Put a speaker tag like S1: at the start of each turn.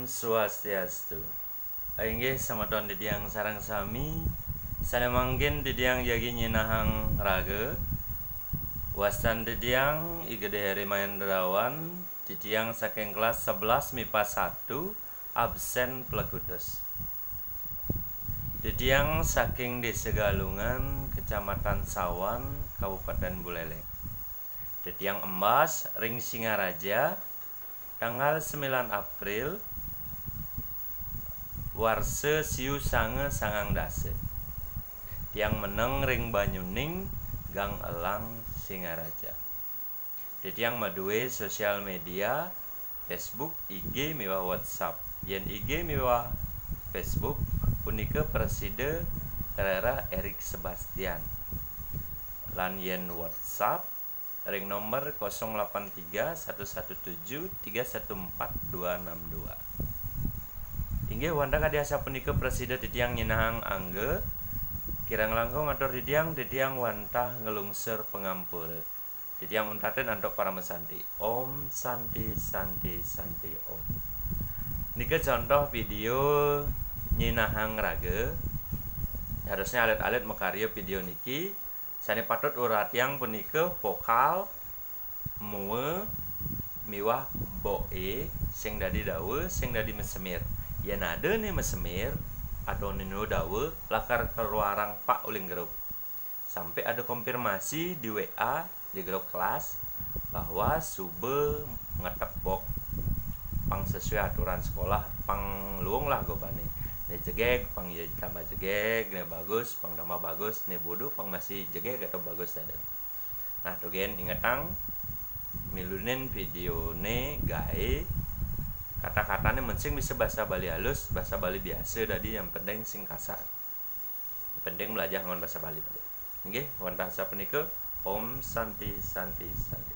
S1: Om Swastiastu. Inggih samadon didiang sarang sami sanemangkin didiang yagi nyinahang raga wastan didiang igede Heri Mahendrawan didiang saking kelas 11 MIPA 1 absen Plegudus. Didiang saking Desa Galungan Kecamatan Sawan Kabupaten Buleleng. Didiang embas ring Singaraja tanggal 9 April warse siu sange sangang dase. Tiang meneng ring Banyuning Gang Elang Singaraja. Didiang maduwe sosial media Facebook, IG miwah WhatsApp. Yen IG miwah Facebook punike Preside daerah Erik Sebastian. Lan yen WhatsApp ring nomor 083117314262. Inggih wanda kadiasa punika Preside didiang nyinahang angge kirang langkung atur didiang wantah ngelungsur pengampura. Didiang untaten antuk para mesanti. Om Santi Santi Santi Om. Nike contoh video nyinahang raga. Harusnya alit-alit makarya video niki sane patut urat yang punika vokal muwe miwah boe sing dadi dawe sing dadi mesemir. Yen ada nih mesemir atau nino dawe lakar keluarang pak uling grup. Sampai ada konfirmasi di WA di grup kelas bahwa sube ngetepok pang sesuai aturan sekolah pang luung lah gobane. Ne jegek pang ya tambah jegek ne bagus pang tambah bagus ne bodoh pang masih jegek atau bagus tadi. Nah tugen ingetang milunin video ne gae kata-katanya mensing bisa bahasa Bali halus bahasa Bali biasa tadi yang penting sing kasar. Yang penting belajar ngon bahasa Bali. Nggih wantah sapunika Om Santi Santi Santi.